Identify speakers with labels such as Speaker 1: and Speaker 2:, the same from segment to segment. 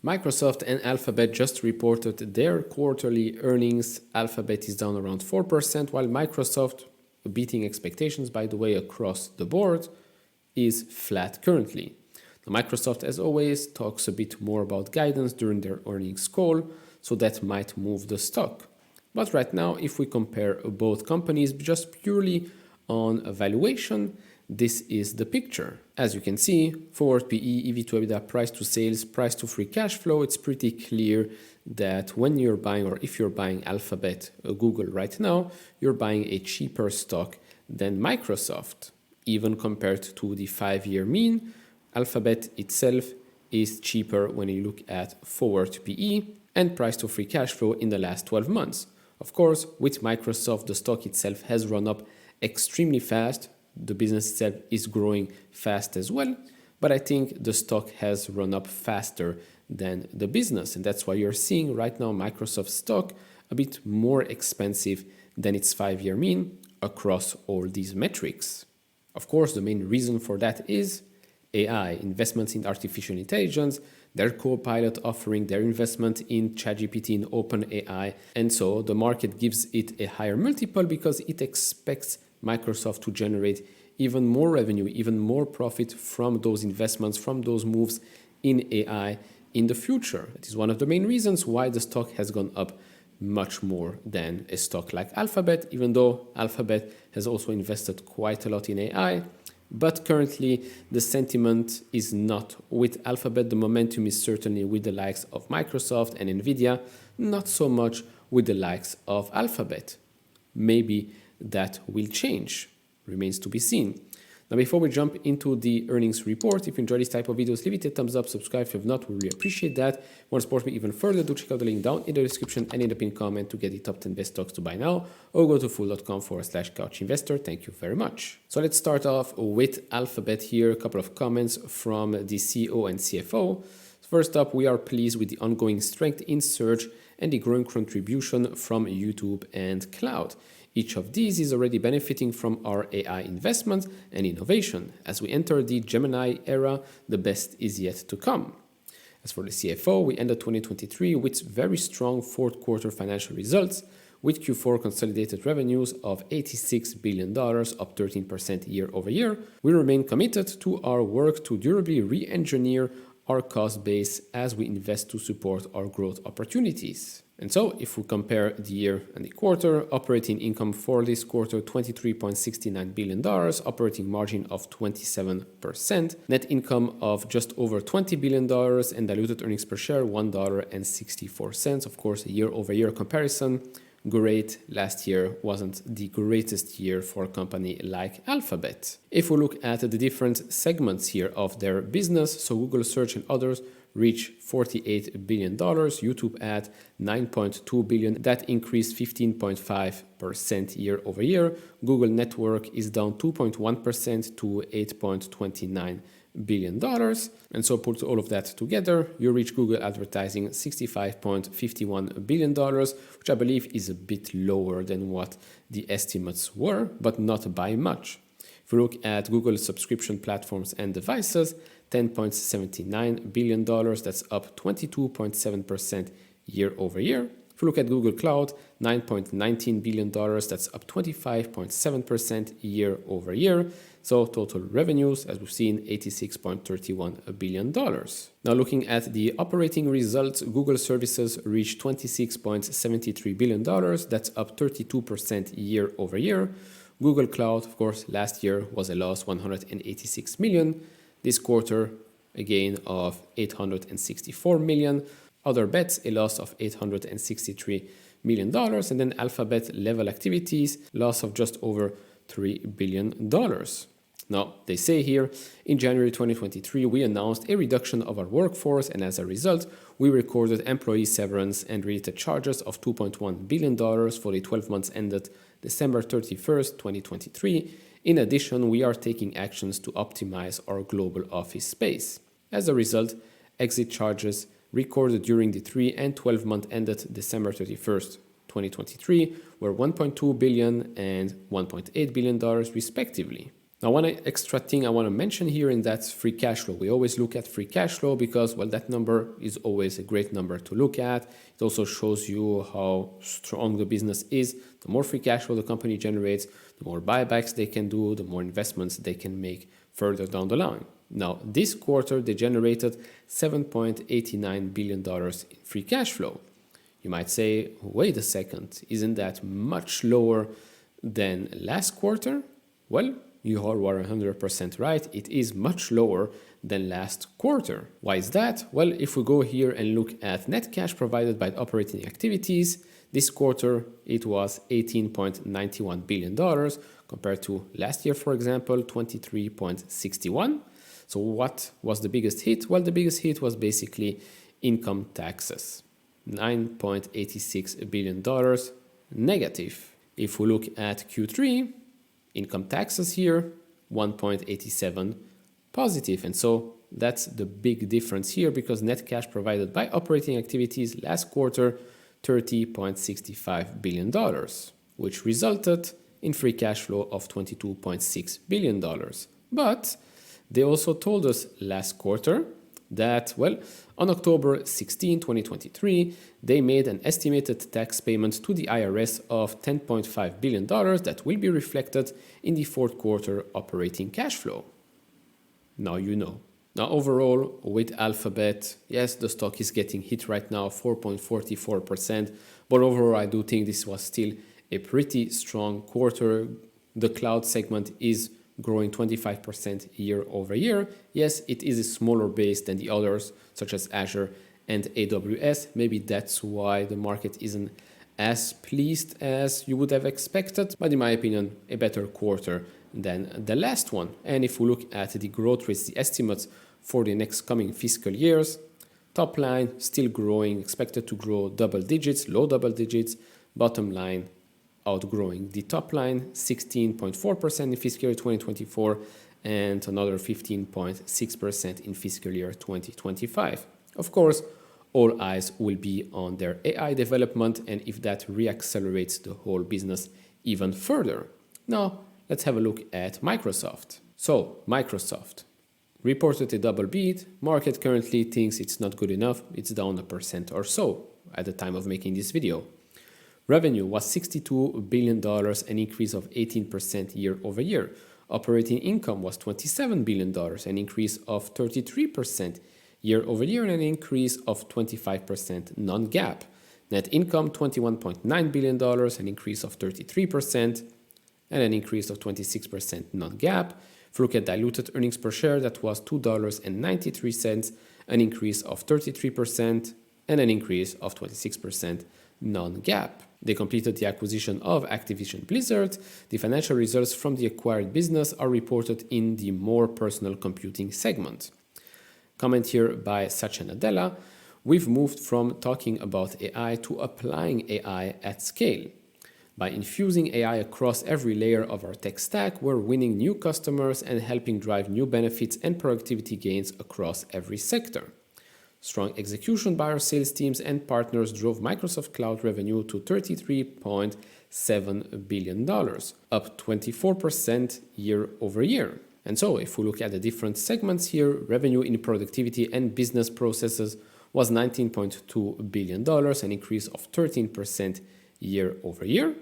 Speaker 1: Microsoft and Alphabet just reported their quarterly earnings. Alphabet is down around 4%, while Microsoft, beating expectations by the way across the board, is flat currently. Now, Microsoft, as always, talks a bit more about guidance during their earnings call, so that might move the stock. But right now, if we compare both companies just purely on valuation, this is the picture. As you can see, forward PE, EV to EBITDA, price to sales, price to free cash flow, it's pretty clear that when you're buying, or if you're buying Alphabet, Google right now, you're buying a cheaper stock than Microsoft. Even compared to the 5-year mean, Alphabet itself is cheaper when you look at forward PE and price to free cash flow in the last 12 months. Of course, with Microsoft, the stock itself has run up extremely fast. The business itself is growing fast as well, but I think the stock has run up faster than the business, and that's why you're seeing right now Microsoft stock a bit more expensive than its 5-year mean across all these metrics. Of course, the main reason for that is AI, investments in artificial intelligence, their Copilot offering, their investment in ChatGPT, in OpenAI, and so the market gives it a higher multiple because it expects Microsoft to generate even more revenue, even more profit from those investments, from those moves in AI in the future. It is one of the main reasons why the stock has gone up much more than a stock like Alphabet, even though Alphabet has also invested quite a lot in AI. But currently, the sentiment is not with Alphabet. The momentum is certainly with the likes of Microsoft and Nvidia, not so much with the likes of Alphabet. Maybe that will change. Remains to be seen. Now, before we jump into the earnings report, if you enjoy this type of videos, leave it a thumbs up, subscribe if you have not, we really appreciate that. If you want to support me even further, do check out the link down in the description and in the pinned comment to get the top 10 best stocks to buy now, or go to fool.com/couchinvestor. Thank you very much. So let's start off with Alphabet here. A couple of comments from the CEO and CFO. First up, we are pleased with the ongoing strength in search and the growing contribution from YouTube and cloud. Each of these is already benefiting from our AI investment and innovation. As we enter the Gemini era, the best is yet to come. As for the CFO, we ended 2023 with very strong fourth quarter financial results, with Q4 consolidated revenues of $86 billion, up 13% year over year. We remain committed to our work to durably re-engineer our cost base as we invest to support our growth opportunities. And so, if we compare the year and the quarter, operating income for this quarter, $23.69 billion, operating margin of 27%, net income of just over $20 billion, and diluted earnings per share, $1.64. Of course, a year-over-year comparison, great. Last year wasn't the greatest year for a company like Alphabet. If we look at the different segments here of their business, so Google Search and others reach $48 billion, YouTube at $9.2 billion, that increased 15.5% year over year. Google Network is down 2.1% to $8.29 billion. And so put all of that together, you reach Google Advertising $65.51 billion, which I believe is a bit lower than what the estimates were, but not by much. If we look at Google subscription platforms and devices, $10.79 billion, that's up 22.7% year over year. If we look at Google Cloud, $9.19 billion, that's up 25.7% year over year. So total revenues, as we've seen, $86.31 billion. Now looking at the operating results, Google Services reached $26.73 billion, that's up 32% year over year. Google Cloud, of course, last year was a loss, $186 million. This quarter, a gain of $864 million. Other bets, a loss of $863 million. And then Alphabet level activities, loss of just over $3 billion. Now, they say here, in January 2023, we announced a reduction of our workforce, and as a result, we recorded employee severance and related charges of $2.1 billion for the 12 months ended December 31st, 2023. In addition, we are taking actions to optimize our global office space. As a result, exit charges recorded during the 3 and 12 month ended December 31st, 2023 were $1.2 billion and $1.8 billion respectively. Now, one extra thing I want to mention here, and that's free cash flow. We always look at free cash flow because, well, that number is always a great number to look at. It also shows you how strong the business is. The more free cash flow the company generates, the more buybacks they can do, the more investments they can make further down the line. Now, this quarter, they generated $7.89 billion in free cash flow. You might say, wait a second, isn't that much lower than last quarter? Well, you are 100% right. It is much lower than last quarter. Why is that? Well, if we go here and look at net cash provided by operating activities, this quarter it was $18.91 billion compared to last year, for example, 23.61. So what was the biggest hit? Well, the biggest hit was basically income taxes, $9.86 billion negative. If we look at Q3, income taxes here, 1.87 positive. And so that's the big difference here because net cash provided by operating activities last quarter, $30.65 billion, which resulted in free cash flow of $22.6 billion. But they also told us last quarter that, well, on October 16, 2023, they made an estimated tax payment to the IRS of $10.5 billion that will be reflected in the fourth quarter operating cash flow. Now you know. Now overall, with Alphabet, yes, the stock is getting hit right now, 4.44%, but overall I do think this was still a pretty strong quarter. The cloud segment is growing 25% year over year. Yes, it is a smaller base than the others, such as Azure and AWS. Maybe that's why the market isn't as pleased as you would have expected, but in my opinion, a better quarter than the last one. And if we look at the growth rates, the estimates for the next coming fiscal years, top line still growing, expected to grow double digits, low double digits, bottom line outgrowing the top line, 16.4% in fiscal year 2024 and another 15.6% in fiscal year 2025. Of course, all eyes will be on their AI development and if that reaccelerates the whole business even further. Now, let's have a look at Microsoft. So, Microsoft reported a double beat. Market currently thinks it's not good enough. It's down 1% or so at the time of making this video. Revenue was $62 billion, an increase of 18% year over year. Operating income was $27 billion, an increase of 33% year over year, and an increase of 25% non-GAAP. Net income $21.9 billion, an increase of 33%, and an increase of 26% non-GAAP. If you look at diluted earnings per share, that was $2.93, an increase of 33%, and an increase of 26% non-GAAP. They completed the acquisition of Activision Blizzard. The financial results from the acquired business are reported in the more personal computing segment. Comment here by Satya Nadella. We've moved from talking about AI to applying AI at scale. By infusing AI across every layer of our tech stack, we're winning new customers and helping drive new benefits and productivity gains across every sector. Strong execution by our sales teams and partners drove Microsoft Cloud revenue to $33.7 billion, up 24% year over year. And so, if we look at the different segments here, revenue in productivity and business processes was $19.2 billion, an increase of 13% year over year.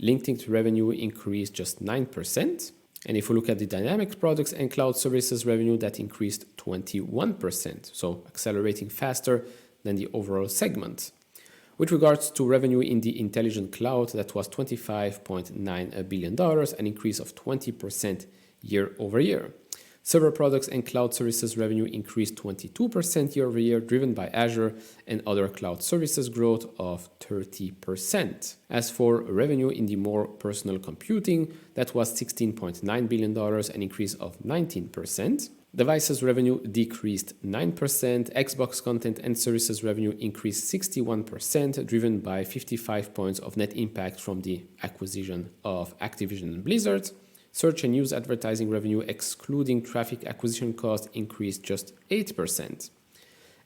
Speaker 1: LinkedIn revenue increased just 9%. And if we look at the Dynamics products and cloud services revenue, that increased 21%, so accelerating faster than the overall segment. With regards to revenue in the intelligent cloud, that was $25.9 billion, an increase of 20% year over year. Server products and cloud services revenue increased 22% year over year, driven by Azure and other cloud services growth of 30%. As for revenue in the more personal computing, that was $16.9 billion, an increase of 19%. Devices revenue decreased 9%. Xbox content and services revenue increased 61%, driven by 55 points of net impact from the acquisition of Activision and Blizzard. Search and news advertising revenue, excluding traffic acquisition costs, increased just 8%.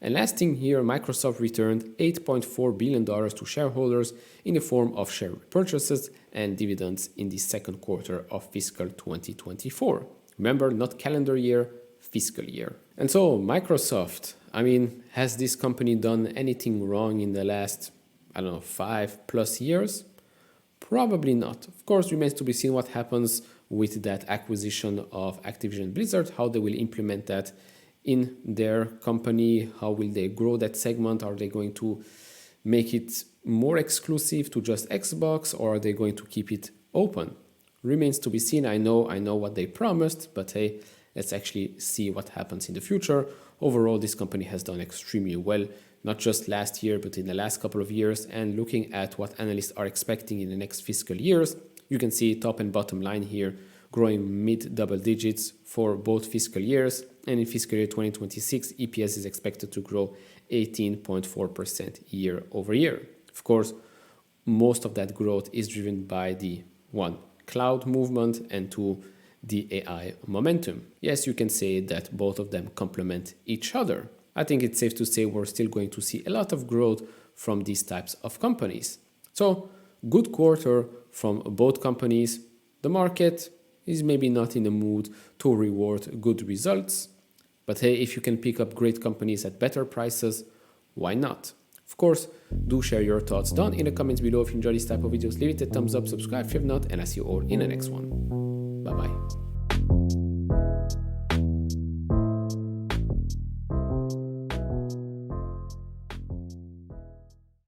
Speaker 1: And last thing here, Microsoft returned $8.4 billion to shareholders in the form of share repurchases and dividends in the second quarter of fiscal 2024. Remember, not calendar year, fiscal year. And so Microsoft, I mean, has this company done anything wrong in the last, 5+ years? Probably not. Of course, remains to be seen what happens with that acquisition of Activision Blizzard, how they will implement that in their company, how will they grow that segment, are they going to make it more exclusive to just Xbox, or are they going to keep it open? Remains to be seen. I know what they promised, but hey, let's actually see what happens in the future. Overall, this company has done extremely well, not just last year, but in the last couple of years. And looking at what analysts are expecting in the next fiscal years, you can see top and bottom line here, growing mid double digits for both fiscal years. And in fiscal year 2026, EPS is expected to grow 18.4% year over year. Of course, most of that growth is driven by the one, cloud movement, and two, the AI momentum. Yes, you can say that both of them complement each other. I think it's safe to say we're still going to see a lot of growth from these types of companies. So, good quarter from both companies. The market is maybe not in the mood to reward good results, but hey, if you can pick up great companies at better prices, why not? Of course, do share your thoughts down in the comments below. If you enjoy this type of videos, leave it a thumbs up, subscribe if you have not, and I'll see you all in the next one. Bye bye.